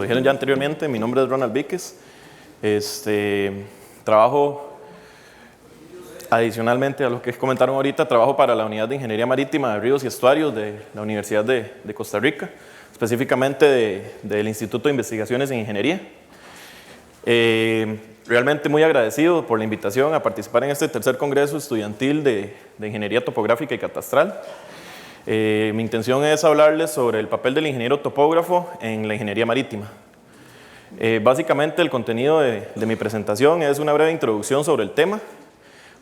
lo dijeron ya anteriormente, mi nombre es Ronald Víquez. Trabajo, adicionalmente a lo que comentaron ahorita, trabajo para la Unidad de Ingeniería Marítima de Ríos y Estuarios de la Universidad de Costa Rica, específicamente del Instituto de Investigaciones en Ingeniería. Realmente muy agradecido por la invitación a participar en este tercer congreso estudiantil de Ingeniería Topográfica y Catastral. Mi intención es hablarles sobre el papel del ingeniero topógrafo en la ingeniería marítima. Básicamente el contenido de mi presentación es una breve introducción sobre el tema.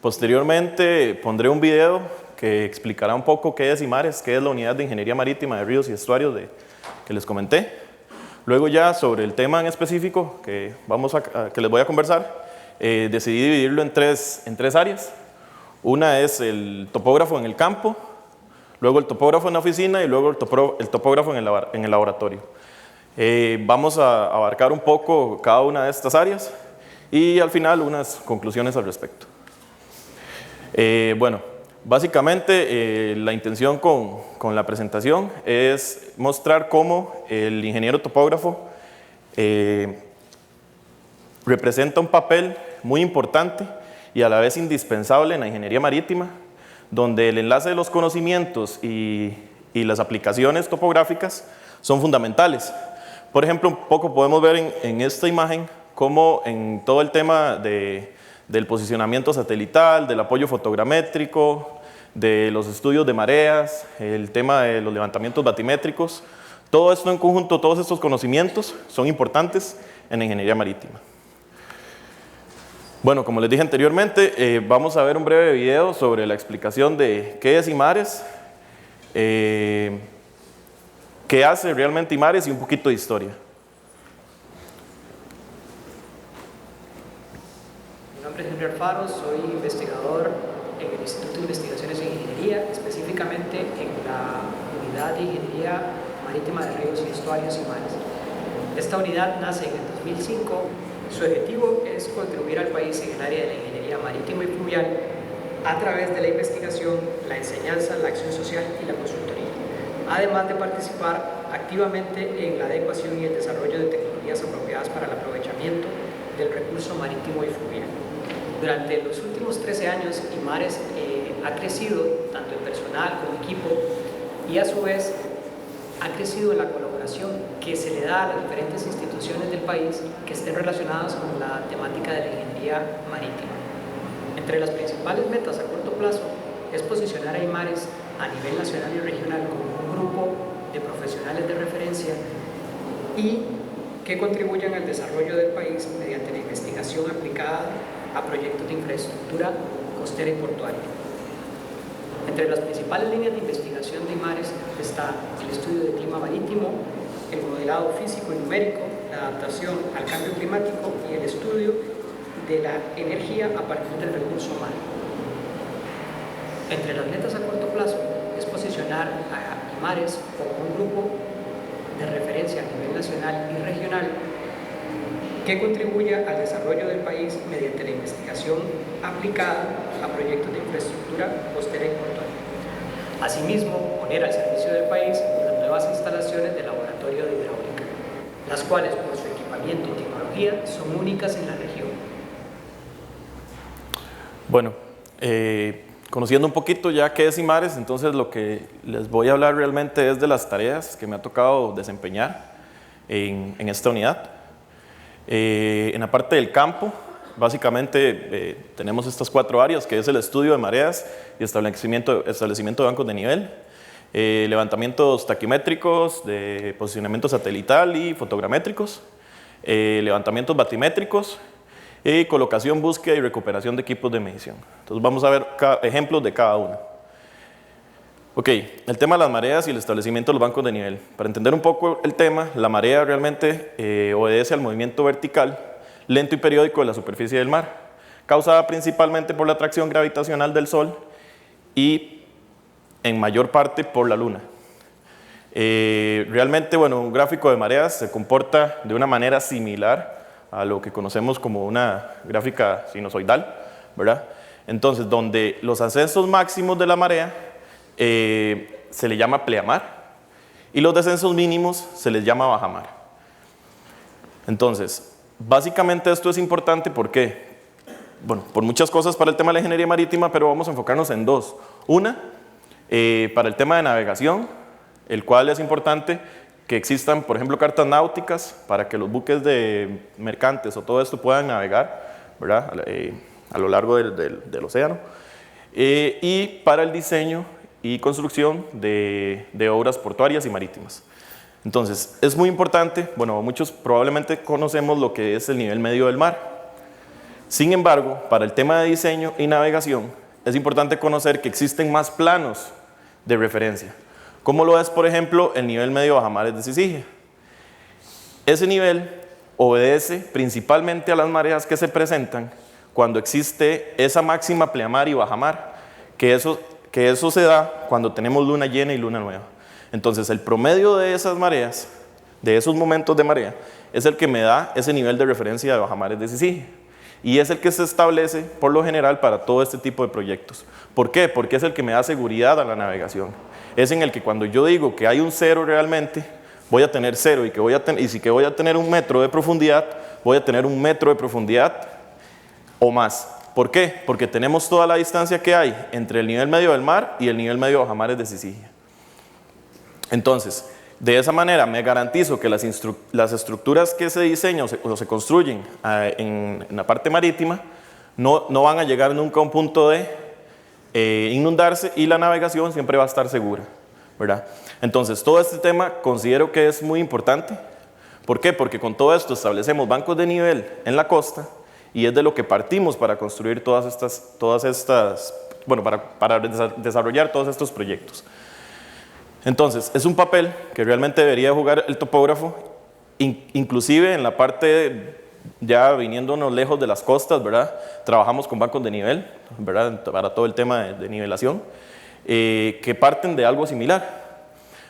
Posteriormente pondré un video que explicará un poco qué es IMARES, qué es la Unidad de Ingeniería Marítima de Ríos y Estuarios que les comenté. Luego ya sobre el tema en específico que les voy a conversar, decidí dividirlo en tres áreas. Una es el topógrafo en el campo, luego el topógrafo en la oficina y luego el topógrafo en el laboratorio. Vamos a abarcar un poco cada una de estas áreas y al final unas conclusiones al respecto. Bueno, básicamente la intención con la presentación es mostrar cómo el ingeniero topógrafo representa un papel muy importante y a la vez indispensable en la ingeniería marítima, donde el enlace de los conocimientos y las aplicaciones topográficas son fundamentales. Por ejemplo, un poco podemos ver en esta imagen cómo en todo el tema del posicionamiento satelital, del apoyo fotogramétrico, de los estudios de mareas, el tema de los levantamientos batimétricos, todo esto en conjunto, todos estos conocimientos son importantes en la ingeniería marítima. Bueno, como les dije anteriormente, vamos a ver un breve video sobre la explicación de qué es IMARES, qué hace realmente IMARES y un poquito de historia. Mi nombre es Henry Alfaro, soy investigador en el Instituto de Investigaciones en Ingeniería, específicamente en la Unidad de Ingeniería Marítima de Ríos y Estuarios IMARES. Esta unidad nace en el 2005. Su objetivo es contribuir al país en el área de la ingeniería marítima y fluvial a través de la investigación, la enseñanza, la acción social y la consultoría, además de participar activamente en la adecuación y el desarrollo de tecnologías apropiadas para el aprovechamiento del recurso marítimo y fluvial. Durante los últimos 13 años, IMARES ha crecido tanto en personal como equipo y a su vez ha crecido en la colaboración que se le da a las diferentes instituciones del país que estén relacionadas con la temática de la ingeniería marítima. Entre las principales metas a corto plazo es posicionar a IMARES a nivel nacional y regional como un grupo de profesionales de referencia y que contribuyan al desarrollo del país mediante la investigación aplicada a proyectos de infraestructura costera y portuaria. Entre las principales líneas de investigación de IMARES está el estudio del clima marítimo, el modelado físico y numérico, la adaptación al cambio climático y el estudio de la energía a partir del recurso mar. Entre las metas a corto plazo es posicionar a IMARES como un grupo de referencia a nivel nacional y regional que contribuya al desarrollo del país mediante la investigación aplicada a proyectos de infraestructura costera y portuaria. Asimismo, poner al servicio del país las nuevas instalaciones del laboratorio de hidráulica, las cuales por su equipamiento y tecnología son únicas en la región. Bueno, conociendo un poquito ya qué es IMARES, entonces lo que les voy a hablar realmente es de las tareas que me ha tocado desempeñar en esta unidad. En la parte del campo, básicamente tenemos estas 4 áreas, que es el estudio de mareas y establecimiento de bancos de nivel, levantamientos taquimétricos, de posicionamiento satelital y fotogramétricos, levantamientos batimétricos y colocación, búsqueda y recuperación de equipos de medición. Entonces vamos a ver ejemplos de cada uno. Ok, el tema de las mareas y el establecimiento de los bancos de nivel. Para entender un poco el tema, la marea realmente obedece al movimiento vertical, lento y periódico de la superficie del mar, causada principalmente por la atracción gravitacional del Sol y en mayor parte por la Luna. Realmente, bueno, un gráfico de mareas se comporta de una manera similar a lo que conocemos como una gráfica sinusoidal, ¿verdad? Entonces, donde los ascensos máximos de la marea se le llama pleamar y los descensos mínimos se les llama bajamar. Entonces, básicamente esto es importante porque, bueno, por muchas cosas para el tema de la ingeniería marítima, pero vamos a enfocarnos en dos. Una, para el tema de navegación, el cual es importante que existan, por ejemplo, cartas náuticas para que los buques de mercantes o todo esto puedan navegar, ¿verdad? A lo largo del océano. Y para el diseño y construcción de obras portuarias y marítimas. Entonces, es muy importante, bueno, muchos probablemente conocemos lo que es el nivel medio del mar. Sin embargo, para el tema de diseño y navegación, es importante conocer que existen más planos de referencia, como lo es, por ejemplo, el nivel medio bajamares de Sisigia. Ese nivel obedece principalmente a las mareas que se presentan cuando existe esa máxima pleamar y bajamar, que eso se da cuando tenemos luna llena y luna nueva. Entonces, el promedio de esas mareas, de esos momentos de marea, es el que me da ese nivel de referencia de bajamares de Sisigia. Y es el que se establece, por lo general, para todo este tipo de proyectos. ¿Por qué? Porque es el que me da seguridad a la navegación. Es en el que cuando yo digo que hay un cero realmente, voy a tener cero y que voy a tener 1 metro de profundidad, voy a tener 1 metro de profundidad o más. ¿Por qué? Porque tenemos toda la distancia que hay entre el nivel medio del mar y el nivel medio de bajamares de Sisigia. Entonces, de esa manera me garantizo que las estructuras que se diseñan o se construyen en la parte marítima no van a llegar nunca a un punto de inundarse y la navegación siempre va a estar segura, ¿verdad? Entonces, todo este tema considero que es muy importante. ¿Por qué? Porque con todo esto establecemos bancos de nivel en la costa y es de lo que partimos para construir para desarrollar todos estos proyectos. Entonces, es un papel que realmente debería jugar el topógrafo, inclusive en la parte, ya viniéndonos lejos de las costas, ¿verdad? Trabajamos con bancos de nivel, ¿verdad? Para todo el tema de nivelación, que parten de algo similar.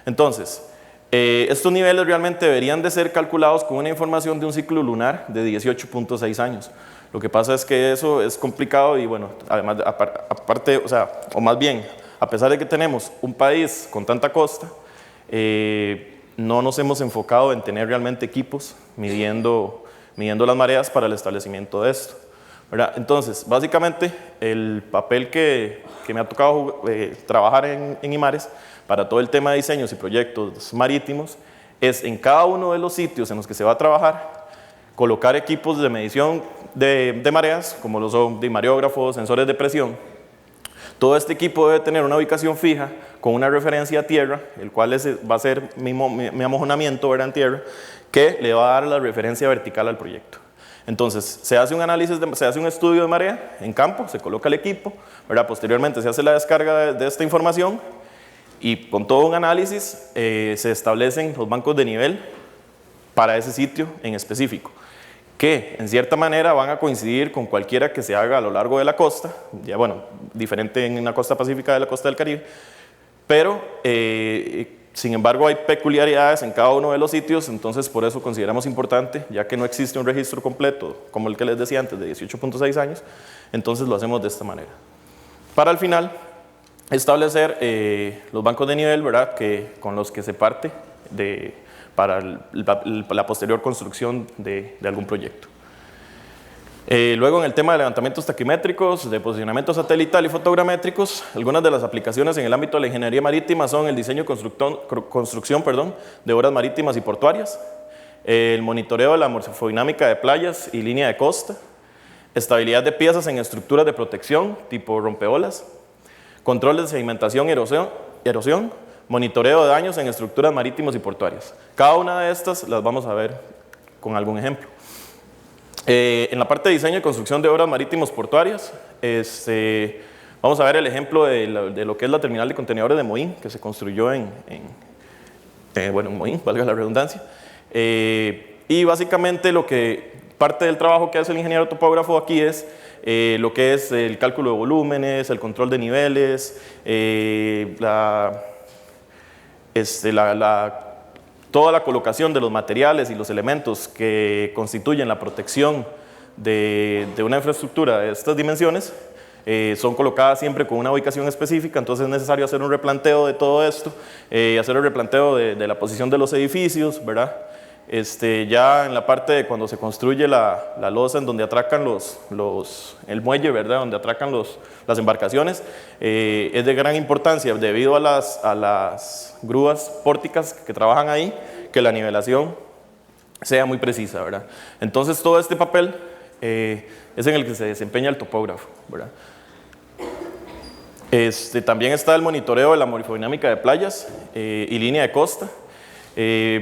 Entonces, estos niveles realmente deberían de ser calculados con una información de un ciclo lunar de 18.6 años. Lo que pasa es que eso es complicado y bueno, además, aparte, o más bien, a pesar de que tenemos un país con tanta costa, no nos hemos enfocado en tener realmente equipos midiendo las mareas para el establecimiento de esto, ¿verdad? Entonces, básicamente, el papel que me ha tocado trabajar en IMARES para todo el tema de diseños y proyectos marítimos es en cada uno de los sitios en los que se va a trabajar colocar equipos de medición de mareas, como lo son de mareógrafos, sensores de presión. Todo este equipo debe tener una ubicación fija con una referencia a tierra, el cual va a ser mi amojonamiento en tierra, que le va a dar la referencia vertical al proyecto. Entonces, se hace un análisis, se hace un estudio de marea en campo, se coloca el equipo, ¿verdad? Posteriormente se hace la descarga de esta información y con todo un análisis se establecen los bancos de nivel para ese sitio en específico, que en cierta manera van a coincidir con cualquiera que se haga a lo largo de la costa, ya bueno, diferente en la costa pacífica de la costa del Caribe, pero sin embargo hay peculiaridades en cada uno de los sitios, entonces por eso consideramos importante, ya que no existe un registro completo, como el que les decía antes, de 18.6 años, entonces lo hacemos de esta manera. Para al final establecer los bancos de nivel, ¿verdad?, con los que se parte para la posterior construcción de algún proyecto. Luego en el tema de levantamientos taquimétricos, de posicionamiento satelital y fotogramétricos, algunas de las aplicaciones en el ámbito de la ingeniería marítima son el diseño y construcción de obras marítimas y portuarias, el monitoreo de la morfodinámica de playas y línea de costa, estabilidad de piezas en estructuras de protección tipo rompeolas, control de sedimentación y erosión, monitoreo de daños en estructuras marítimas y portuarias. Cada una de estas las vamos a ver con algún ejemplo. En la parte de diseño y construcción de obras marítimas portuarias, vamos a ver el ejemplo de lo que es la terminal de contenedores de Moín, que se construyó en Moín, valga la redundancia. Y básicamente parte del trabajo que hace el ingeniero topógrafo aquí es lo que es el cálculo de volúmenes, el control de niveles, toda la colocación de los materiales y los elementos que constituyen la protección de una infraestructura de estas dimensiones son colocadas siempre con una ubicación específica, entonces es necesario hacer un replanteo de todo esto, hacer el replanteo de la posición de los edificios, ¿verdad? Ya en la parte de cuando se construye la losa en donde atracan el muelle, ¿verdad? Donde atracan las embarcaciones, es de gran importancia debido a las grúas pórticas que trabajan ahí, que la nivelación sea muy precisa, ¿verdad? Entonces todo este papel es en el que se desempeña el topógrafo, ¿verdad? También está el monitoreo de la morfodinámica de playas y línea de costa.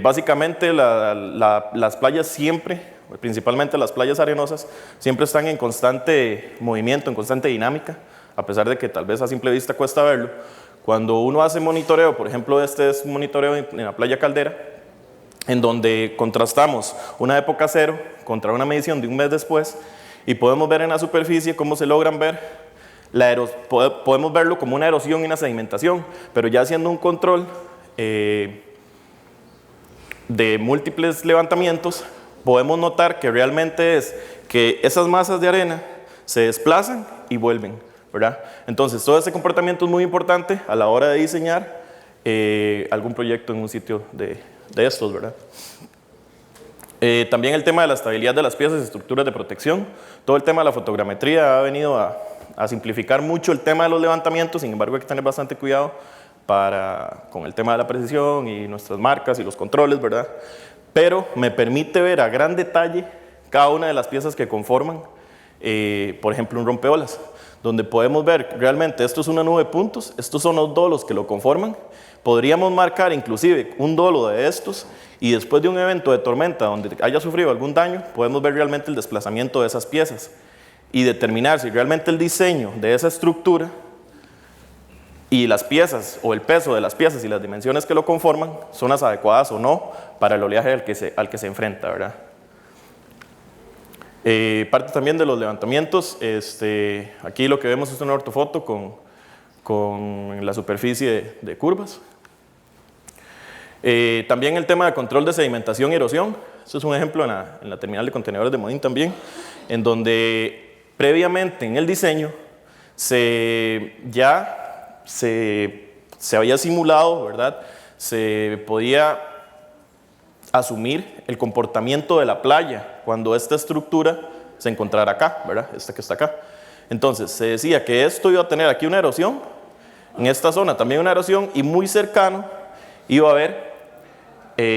Básicamente las playas siempre, principalmente las playas arenosas, siempre están en constante movimiento, en constante dinámica, a pesar de que tal vez a simple vista cuesta verlo. Cuando uno hace monitoreo, por ejemplo este es un monitoreo en la playa Caldera, en donde contrastamos una época cero contra una medición de un mes después y podemos ver en la superficie cómo se logran ver, podemos verlo como una erosión y una sedimentación, pero ya haciendo un control de múltiples levantamientos, podemos notar que realmente es que esas masas de arena se desplazan y vuelven, ¿verdad? Entonces, todo ese comportamiento es muy importante a la hora de diseñar algún proyecto en un sitio de estos, ¿verdad? También el tema de la estabilidad de las piezas y estructuras de protección. Todo el tema de la fotogrametría ha venido a simplificar mucho el tema de los levantamientos, sin embargo hay que tener bastante cuidado con el tema de la precisión y nuestras marcas y los controles, ¿verdad? Pero me permite ver a gran detalle cada una de las piezas que conforman, por ejemplo, un rompeolas, donde podemos ver realmente esto es una nube de puntos, estos son los dolos que lo conforman. Podríamos marcar inclusive un dolo de estos y después de un evento de tormenta donde haya sufrido algún daño, podemos ver realmente el desplazamiento de esas piezas y determinar si realmente el diseño de esa estructura y las piezas o el peso de las piezas y las dimensiones que lo conforman son las adecuadas o no para el oleaje al que se enfrenta, ¿verdad? Parte también de los levantamientos, aquí lo que vemos es una ortofoto con la superficie de curvas. También el tema de control de sedimentación y erosión. Este es un ejemplo en la terminal de contenedores de Modín también, en donde previamente en el diseño se había simulado, ¿verdad? Se podía asumir el comportamiento de la playa cuando esta estructura se encontrara acá, ¿verdad? Esta que está acá. Entonces se decía que esto iba a tener aquí una erosión, en esta zona también una erosión y muy cercano iba a haber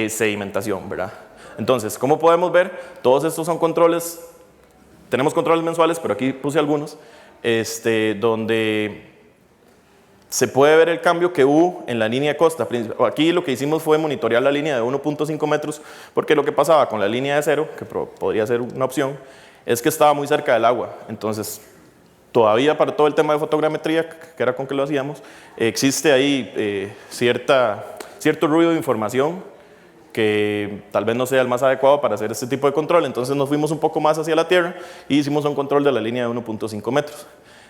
sedimentación, ¿verdad? Entonces, como podemos ver, todos estos son controles, tenemos controles mensuales, pero aquí puse algunos, donde se puede ver el cambio que hubo en la línea de costa. Aquí lo que hicimos fue monitorear la línea de 1.5 metros, porque lo que pasaba con la línea de cero, que podría ser una opción, es que estaba muy cerca del agua. Entonces, todavía para todo el tema de fotogrametría, que era con que lo hacíamos, existe ahí cierto ruido de información que tal vez no sea el más adecuado para hacer este tipo de control. Entonces nos fuimos un poco más hacia la tierra y hicimos un control de la línea de 1.5 metros,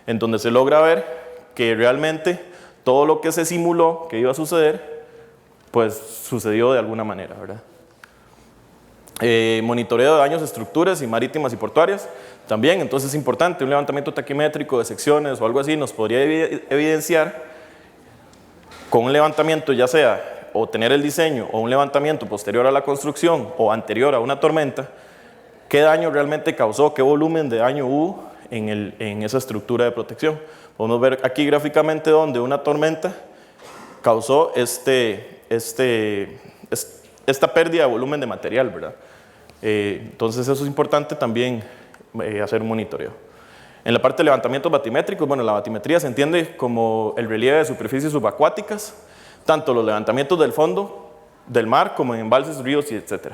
en donde se logra ver que realmente todo lo que se simuló que iba a suceder, pues sucedió de alguna manera, ¿verdad? Monitoreo de daños de estructuras y marítimas y portuarias también, entonces es importante, un levantamiento taquimétrico de secciones o algo así nos podría evidenciar con un levantamiento, ya sea o tener el diseño o un levantamiento posterior a la construcción o anterior a una tormenta, qué daño realmente causó, qué volumen de daño hubo en esa estructura de protección. Podemos ver aquí gráficamente donde una tormenta causó esta pérdida de volumen de material, ¿verdad? Entonces eso es importante también hacer un monitoreo. En la parte de levantamientos batimétricos, bueno, la batimetría se entiende como el relieve de superficies subacuáticas, tanto los levantamientos del fondo del mar como en embalses, ríos y etc.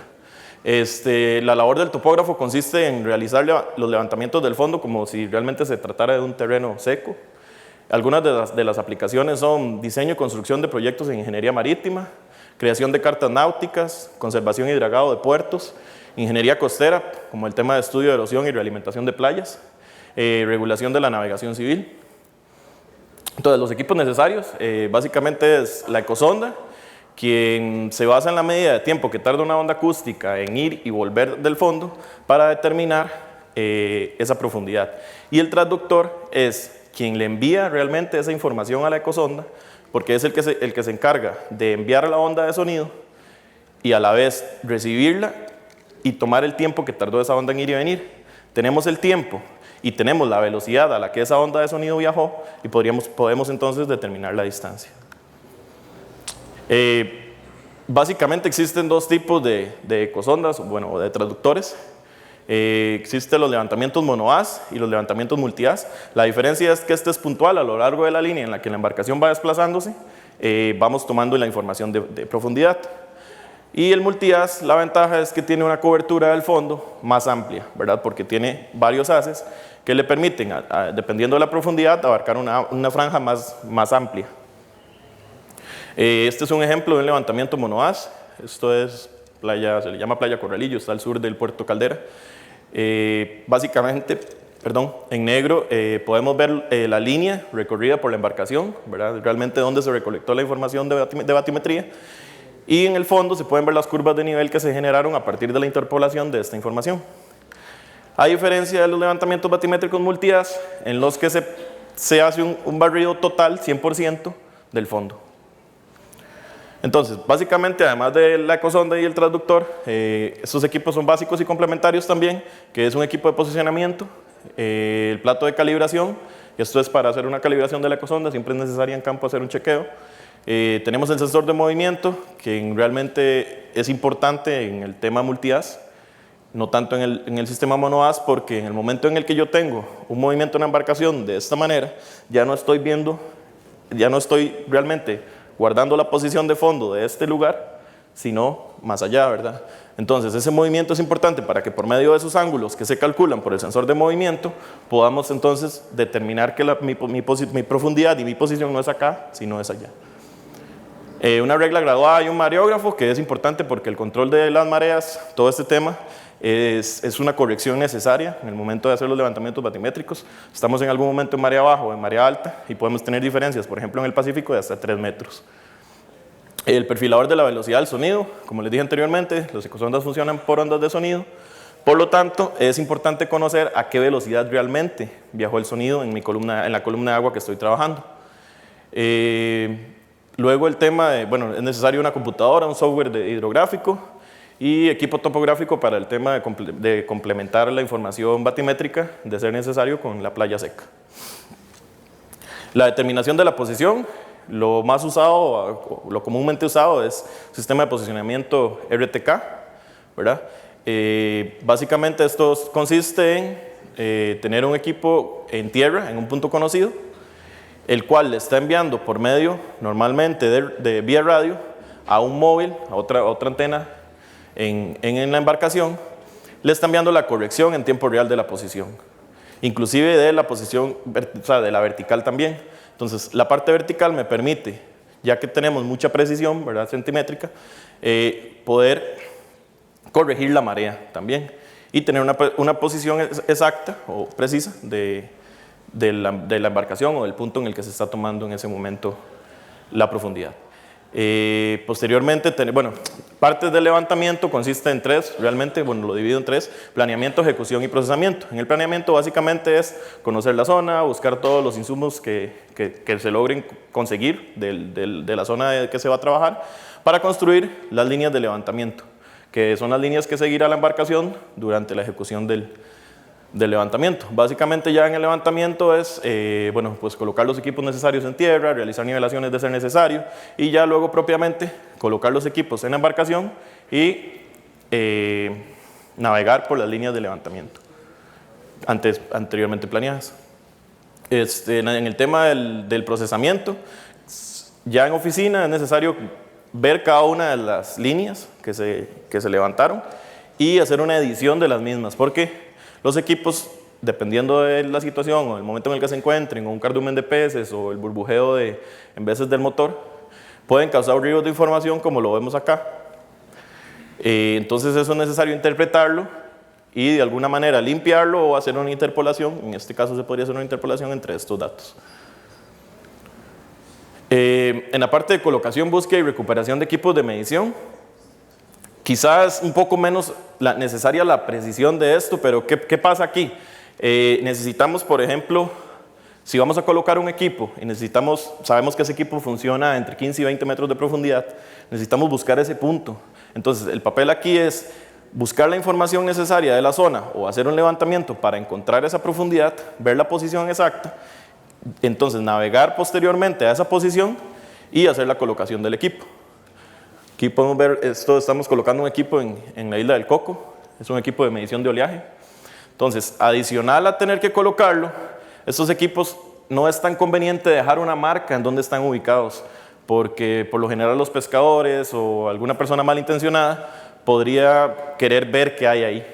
La labor del topógrafo consiste en realizar los levantamientos del fondo como si realmente se tratara de un terreno seco. Algunas de las aplicaciones son diseño y construcción de proyectos en ingeniería marítima, creación de cartas náuticas, conservación y dragado de puertos, ingeniería costera, como el tema de estudio de erosión y realimentación de playas, regulación de la navegación civil. Entonces, los equipos necesarios, básicamente es la ecosonda, quien se basa en la medida de tiempo que tarda una onda acústica en ir y volver del fondo para determinar esa profundidad. Y el transductor es quien le envía realmente esa información a la ecosonda, porque es el que se encarga de enviar la onda de sonido y a la vez recibirla y tomar el tiempo que tardó esa onda en ir y venir. Tenemos el tiempo y tenemos la velocidad a la que esa onda de sonido viajó y podemos entonces determinar la distancia. Básicamente existen dos tipos de ecosondas, bueno, de transductores. Existen los levantamientos monohaz y los levantamientos multihaz. La diferencia es que este es puntual a lo largo de la línea en la que la embarcación va desplazándose, vamos tomando la información de profundidad. Y el multihaz, la ventaja es que tiene una cobertura del fondo más amplia, ¿verdad? Porque tiene varios haces que le permiten, dependiendo de la profundidad, abarcar una franja más amplia. Este es un ejemplo de un levantamiento monohaz. Esto es playa, se le llama Playa Corralillo, está al sur del Puerto Caldera. Básicamente, en negro podemos ver la línea recorrida por la embarcación, ¿verdad? Realmente donde se recolectó la información de batimetría. Y en el fondo se pueden ver las curvas de nivel que se generaron a partir de la interpolación de esta información. A diferencia de los levantamientos batimétricos multihaz, en los que se hace un barrido total 100% del fondo. Entonces, básicamente, además de la ecosonda y el transductor, estos equipos son básicos y complementarios también, que es un equipo de posicionamiento, el plato de calibración, y esto es para hacer una calibración de la ecosonda, siempre es necesario en campo hacer un chequeo. Tenemos el sensor de movimiento, que realmente es importante en el tema multihaz, no tanto en el sistema monohaz, porque en el momento en el que yo tengo un movimiento en la embarcación de esta manera, ya no estoy realmente guardando la posición de fondo de este lugar, sino más allá, ¿verdad? Entonces, ese movimiento es importante para que por medio de esos ángulos que se calculan por el sensor de movimiento, podamos entonces determinar que mi profundidad y mi posición no es acá, sino es allá. Una regla graduada y un mareógrafo, que es importante porque el control de las mareas, todo este tema, es una corrección necesaria en el momento de hacer los levantamientos batimétricos. Estamos en algún momento en marea baja o en marea alta y podemos tener diferencias, por ejemplo en el Pacífico, de hasta 3 metros. El perfilador de la velocidad del sonido, como les dije anteriormente, los ecosondas funcionan por ondas de sonido, por lo tanto es importante conocer a qué velocidad realmente viajó el sonido en la columna de agua que estoy trabajando. Luego el tema de, es necesario una computadora, un software hidrográfico, y equipo topográfico para el tema de complementar la información batimétrica, de ser necesario, con la playa seca. La determinación de la posición, lo más usado, lo comúnmente usado es sistema de posicionamiento RTK, ¿verdad? Básicamente esto consiste en tener un equipo en tierra, en un punto conocido, el cual le está enviando por medio, normalmente de vía radio, a un móvil, a otra antena, en la embarcación, le está enviando la corrección en tiempo real de la posición, inclusive de la posición, o sea, de la vertical también. Entonces, la parte vertical me permite, ya que tenemos mucha precisión, ¿verdad?, centimétrica, poder corregir la marea también y tener una posición exacta o precisa de la embarcación o del punto en el que se está tomando en ese momento la profundidad. Posteriormente, partes del levantamiento consiste en 3, realmente, lo divido en 3: planeamiento, ejecución y procesamiento. En el planeamiento básicamente es conocer la zona, buscar todos los insumos que se logren conseguir de la zona que se va a trabajar para construir las líneas de levantamiento, que son las líneas que seguirá la embarcación durante la ejecución del levantamiento. Básicamente ya en el levantamiento es colocar los equipos necesarios en tierra, realizar nivelaciones de ser necesario y ya luego propiamente colocar los equipos en la embarcación y navegar por las líneas de levantamiento anteriormente planeadas. En el tema del procesamiento, ya en oficina es necesario ver cada una de las líneas que se levantaron y hacer una edición de las mismas, porque los equipos, dependiendo de la situación o el momento en el que se encuentren, o un cardumen de peces o el burbujeo en veces del motor, pueden causar ruidos de información como lo vemos acá. Entonces eso es necesario interpretarlo y de alguna manera limpiarlo o hacer una interpolación. En este caso se podría hacer una interpolación entre estos datos. En la parte de colocación, búsqueda y recuperación de equipos de medición, quizás un poco menos necesaria la precisión de esto, pero ¿qué pasa aquí? Necesitamos, por ejemplo, si vamos a colocar un equipo y sabemos que ese equipo funciona entre 15 y 20 metros de profundidad, necesitamos buscar ese punto Entonces, el papel aquí es buscar la información necesaria de la zona o hacer un levantamiento para encontrar esa profundidad, ver la posición exacta, entonces navegar posteriormente a esa posición y hacer la colocación del equipo. Aquí podemos ver, estamos colocando un equipo en la isla del Coco, es un equipo de medición de oleaje. Entonces, adicional a tener que colocarlo, estos equipos no es tan conveniente dejar una marca en donde están ubicados, porque por lo general los pescadores o alguna persona malintencionada podría querer ver qué hay ahí.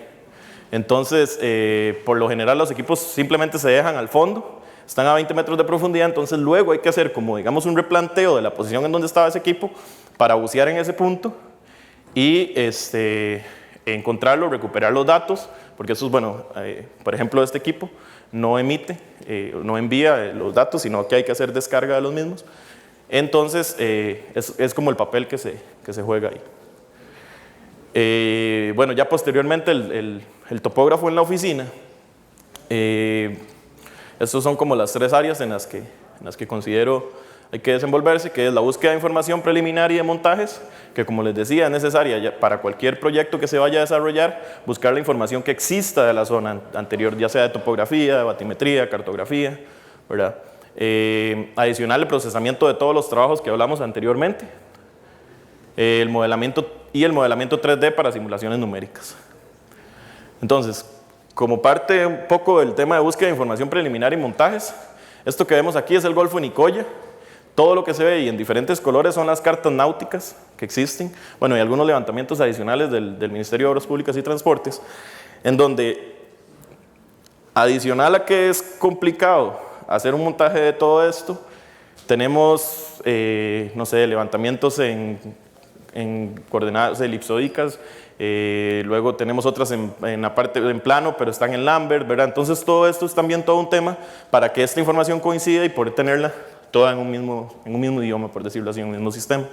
Entonces, por lo general los equipos simplemente se dejan al fondo, están a 20 metros de profundidad, entonces luego hay que hacer como digamos un replanteo de la posición en donde estaba ese equipo para bucear en ese punto y encontrarlo, recuperar los datos, porque eso es bueno, por ejemplo este equipo no emite, no envía los datos, sino que hay que hacer descarga de los mismos. Entonces es como el papel que se juega ahí. Bueno, ya posteriormente el topógrafo en la oficina, estas son como las 3 áreas en las que considero hay que desenvolverse, que es la búsqueda de información preliminar y de montajes, que como les decía es necesaria para cualquier proyecto que se vaya a desarrollar, buscar la información que exista de la zona anterior, ya sea de topografía, de batimetría, cartografía, ¿verdad? Adicional el procesamiento de todos los trabajos que hablamos anteriormente, el modelamiento 3D para simulaciones numéricas. Entonces, como parte un poco del tema de búsqueda de información preliminar y montajes, esto que vemos aquí es el Golfo de Nicoya. Todo lo que se ve y en diferentes colores son las cartas náuticas que existen, bueno, y algunos levantamientos adicionales del Ministerio de Obras Públicas y Transportes, en donde, adicional a que es complicado hacer un montaje de todo esto, tenemos, no sé, levantamientos en coordenadas elipsoidicas, luego tenemos otras en la parte en plano, pero están en Lambert, ¿verdad? Entonces todo esto es también todo un tema para que esta información coincida y poder tenerla toda en un mismo idioma, por decirlo así, en un mismo sistema.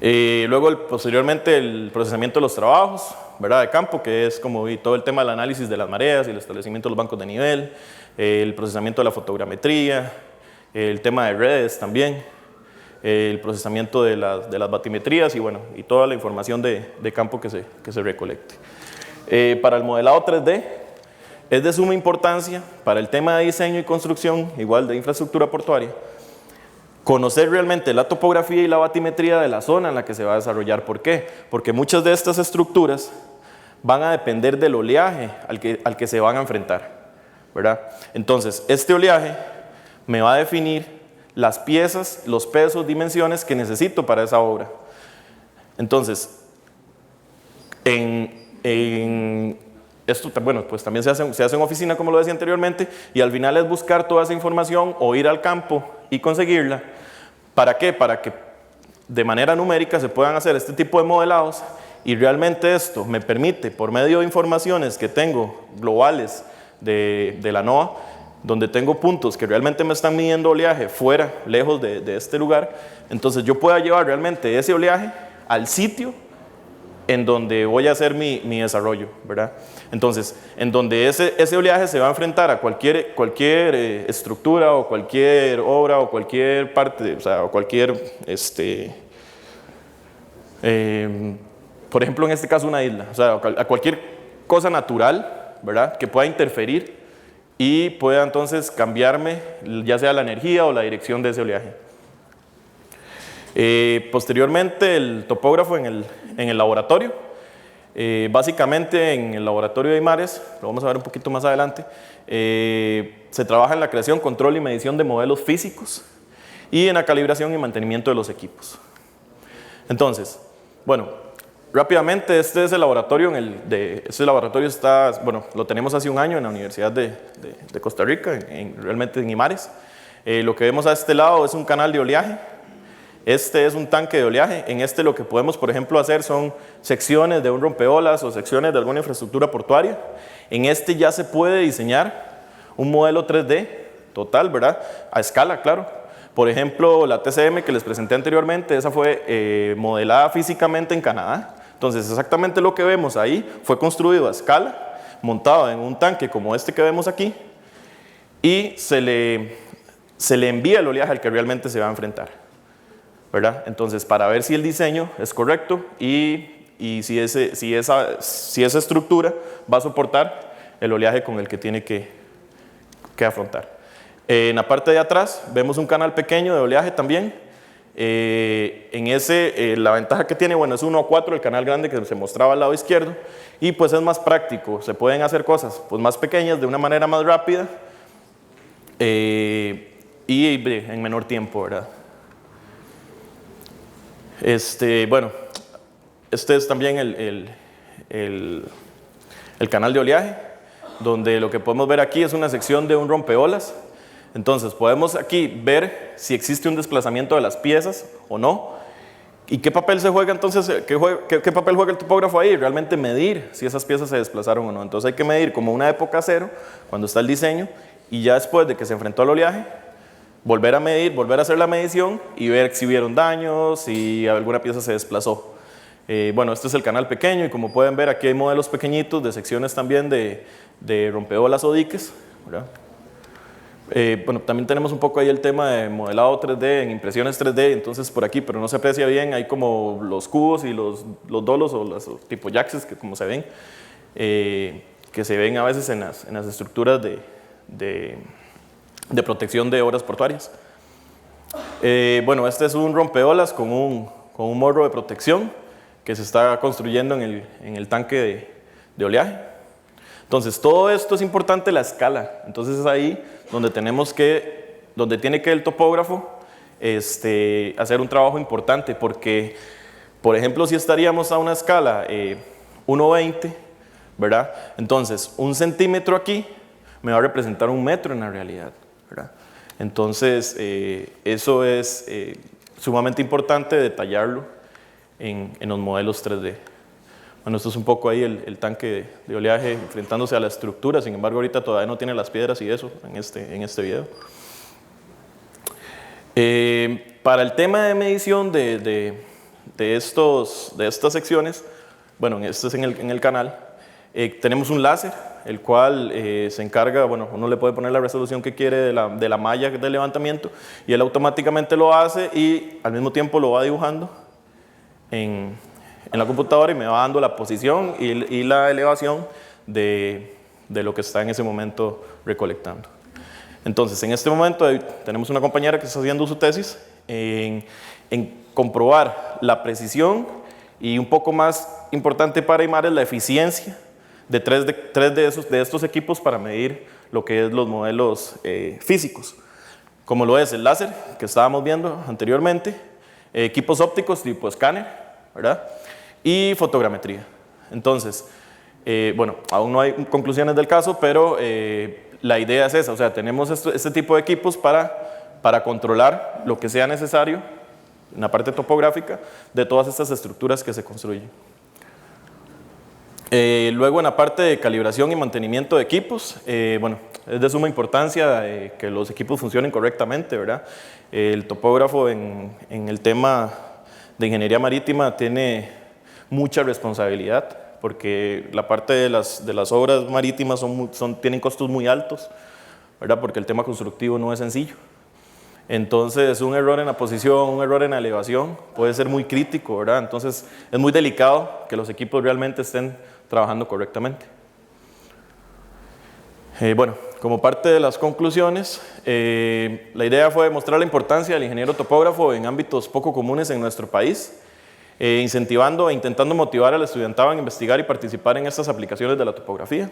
Luego, posteriormente, el procesamiento de los trabajos, ¿verdad? De campo, que es como todo el tema del análisis de las mareas y el establecimiento de los bancos de nivel, el procesamiento de la fotogrametría, el tema de redes también, el procesamiento de las batimetrías y, bueno, y toda la información de campo que se recolecte. Para el modelado 3D, es de suma importancia para el tema de diseño y construcción, igual de infraestructura portuaria, conocer realmente la topografía y la batimetría de la zona en la que se va a desarrollar. ¿Por qué? Porque muchas de estas estructuras van a depender del oleaje al que se van a enfrentar, ¿verdad? Entonces, este oleaje me va a definir las piezas, los pesos, dimensiones que necesito para esa obra. Entonces, esto, bueno, pues también se hace en oficina, como lo decía anteriormente, y al final es buscar toda esa información o ir al campo y conseguirla. ¿Para qué? Para que de manera numérica se puedan hacer este tipo de modelados y realmente esto me permite, por medio de informaciones que tengo globales de la NOAA, donde tengo puntos que realmente me están midiendo oleaje fuera, lejos de este lugar, entonces yo pueda llevar realmente ese oleaje al sitio en donde voy a hacer mi desarrollo, ¿verdad? Entonces, en donde ese oleaje se va a enfrentar a cualquier estructura o cualquier obra o cualquier parte, o sea, o cualquier, por ejemplo, en este caso una isla, o sea, a cualquier cosa natural, ¿verdad? Que pueda interferir y pueda entonces cambiarme, ya sea la energía o la dirección de ese oleaje. Posteriormente, el topógrafo en el laboratorio. Básicamente en el laboratorio de IMARES, lo vamos a ver un poquito más adelante, se trabaja en la creación, control y medición de modelos físicos y en la calibración y mantenimiento de los equipos. Entonces, bueno, rápidamente, este es el laboratorio, este laboratorio está, bueno, lo tenemos hace un año en la Universidad de Costa Rica, realmente en IMARES. Lo que vemos a este lado es un canal de oleaje. Este es un tanque de oleaje. En este lo que podemos, por ejemplo, hacer son secciones de un rompeolas o secciones de alguna infraestructura portuaria. En este ya se puede diseñar un modelo 3D total, ¿verdad? A escala, claro. Por ejemplo, la TCM que les presenté anteriormente, esa fue modelada físicamente en Canadá. Entonces, exactamente lo que vemos ahí fue construido a escala, montado en un tanque como este que vemos aquí, y se le envía el oleaje al que realmente se va a enfrentar. ¿verdad? Entonces, para ver si el diseño es correcto y si esa estructura va a soportar el oleaje con el que tiene que afrontar. En la parte de atrás vemos un canal pequeño de oleaje también. En ese, la ventaja que tiene, bueno, es 1:4 el canal grande que se mostraba al lado izquierdo, y pues es más práctico, se pueden hacer cosas pues más pequeñas de una manera más rápida y en menor tiempo, ¿verdad? Bueno, este es también el canal de oleaje, donde lo que podemos ver aquí es una sección de un rompeolas. Entonces podemos aquí ver si existe un desplazamiento de las piezas o no, y qué papel se juega entonces, qué papel juega el topógrafo ahí, realmente medir si esas piezas se desplazaron o no. Entonces hay que medir como una época cero, cuando está el diseño, y ya después de que se enfrentó al oleaje, volver a medir, volver a hacer la medición y ver si hubieron daños, si alguna pieza se desplazó. Bueno, este es el canal pequeño, y como pueden ver aquí hay modelos pequeñitos de secciones también de rompeolas o diques, ¿verdad? Bueno, también tenemos un poco ahí el tema de modelado 3D en impresiones 3D, entonces por aquí, pero no se aprecia bien, hay como los cubos y los dolos o los tipo jaxes, que como se ven, que se ven a veces en las estructuras de protección de obras portuarias. Bueno, este es un rompeolas con un morro de protección que se está construyendo en el tanque de oleaje. Entonces, todo esto es importante, la escala. Entonces es ahí donde tiene que el topógrafo hacer un trabajo importante, porque, por ejemplo, si estaríamos a una escala 1:20, ¿verdad? Entonces, 1 centímetro aquí me va a representar 1 metro en la realidad, ¿verdad? Entonces, eso es sumamente importante detallarlo en los modelos 3D. Bueno, esto es un poco ahí el tanque de oleaje enfrentándose a la estructura, sin embargo ahorita todavía no tiene las piedras y eso en este video. Para el tema de medición de estas secciones, bueno, esto es en el canal, tenemos un láser, el cual se encarga, bueno, uno le puede poner la resolución que quiere de la malla de levantamiento, y él automáticamente lo hace y al mismo tiempo lo va dibujando en la computadora, y me va dando la posición y la elevación de lo que está en ese momento recolectando. Entonces, en este momento tenemos una compañera que está haciendo su tesis en comprobar la precisión y, un poco más importante para IMARES, la eficiencia de tres de estos equipos para medir lo que es los modelos físicos, como lo es el láser que estábamos viendo anteriormente, equipos ópticos tipo escáner, ¿verdad? Y fotogrametría. Entonces, bueno, aún no hay conclusiones del caso, pero la idea es esa, o sea, tenemos este tipo de equipos para controlar lo que sea necesario en la parte topográfica de todas estas estructuras que se construyen. Luego, en la parte de calibración y mantenimiento de equipos, bueno, es de suma importancia que los equipos funcionen correctamente, ¿verdad? El topógrafo en el tema de ingeniería marítima tiene mucha responsabilidad, porque la parte de las obras marítimas tienen costos muy altos, ¿verdad? Porque el tema constructivo no es sencillo. Entonces, un error en la posición, un error en la elevación puede ser muy crítico, ¿verdad? Entonces, es muy delicado que los equipos realmente estén trabajando correctamente. Bueno, como parte de las conclusiones, la idea fue demostrar la importancia del ingeniero topógrafo en ámbitos poco comunes en nuestro país, incentivando e intentando motivar al estudiantado a investigar y participar en estas aplicaciones de la topografía.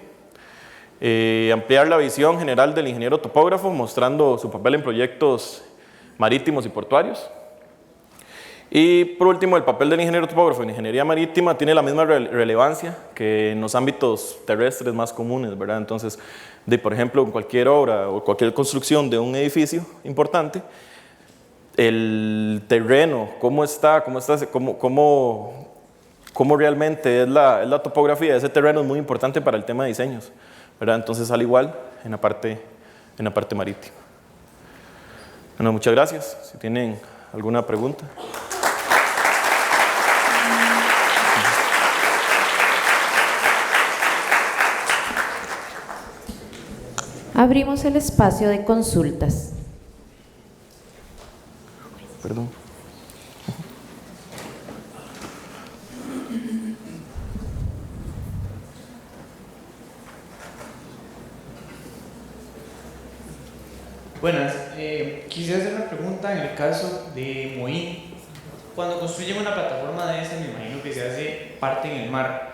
Ampliar la visión general del ingeniero topógrafo, mostrando su papel en proyectos marítimos y portuarios. Y por último, el papel del ingeniero topógrafo en ingeniería marítima tiene la misma relevancia que en los ámbitos terrestres más comunes, ¿verdad? Entonces, por ejemplo, en cualquier obra o cualquier construcción de un edificio importante, el terreno, cómo realmente es la topografía de ese terreno es muy importante para el tema de diseños, ¿verdad? Entonces, al igual en la parte marítima. Bueno, muchas gracias. Si tienen alguna pregunta. Abrimos el espacio de consultas. Perdón. Buenas, quisiera hacer una pregunta en el caso de Moín. Cuando construyen una plataforma de esa, me imagino que se hace parte en el mar.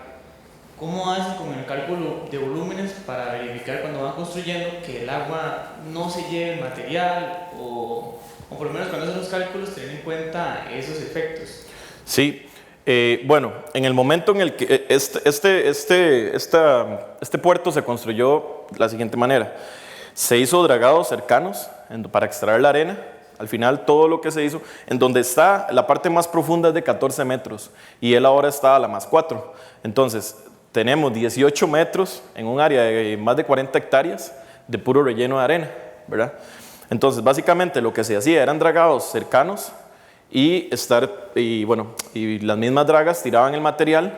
¿Cómo hacen con el cálculo de volúmenes para verificar cuando van construyendo que el agua no se lleve el material o por lo menos cuando hacen los cálculos tener en cuenta esos efectos? Sí, bueno, en el momento en el que este puerto se construyó de la siguiente manera. Se hizo dragados cercanos para extraer la arena. Al final todo lo que se hizo, en donde está la parte más profunda es de 14 metros y él ahora está a la más 4. Entonces tenemos 18 metros en un área de más de 40 hectáreas de puro relleno de arena, ¿verdad? Entonces básicamente lo que se hacía eran dragados cercanos y las mismas dragas tiraban el material.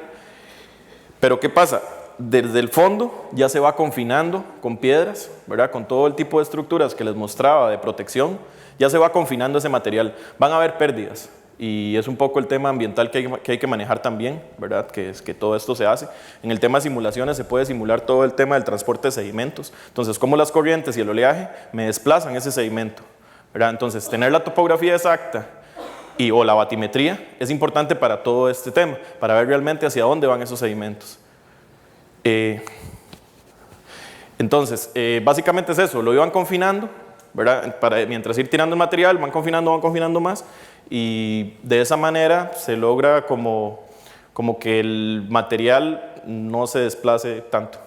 Pero ¿qué pasa? Desde el fondo ya se va confinando con piedras, ¿verdad? Con todo el tipo de estructuras que les mostraba de protección, ya se va confinando ese material. Van a haber pérdidas y es un poco el tema ambiental que hay que manejar también, ¿verdad? Que es que todo esto se hace. En el tema de simulaciones se puede simular todo el tema del transporte de sedimentos. Entonces, cómo las corrientes y el oleaje me desplazan ese sedimento, ¿verdad? Entonces, tener la topografía exacta o la batimetría es importante para todo este tema, para ver realmente hacia dónde van esos sedimentos. Entonces, básicamente es eso, lo iban confinando, ¿verdad? Mientras ir tirando el material, van confinando más y de esa manera se logra como que el material no se desplace tanto.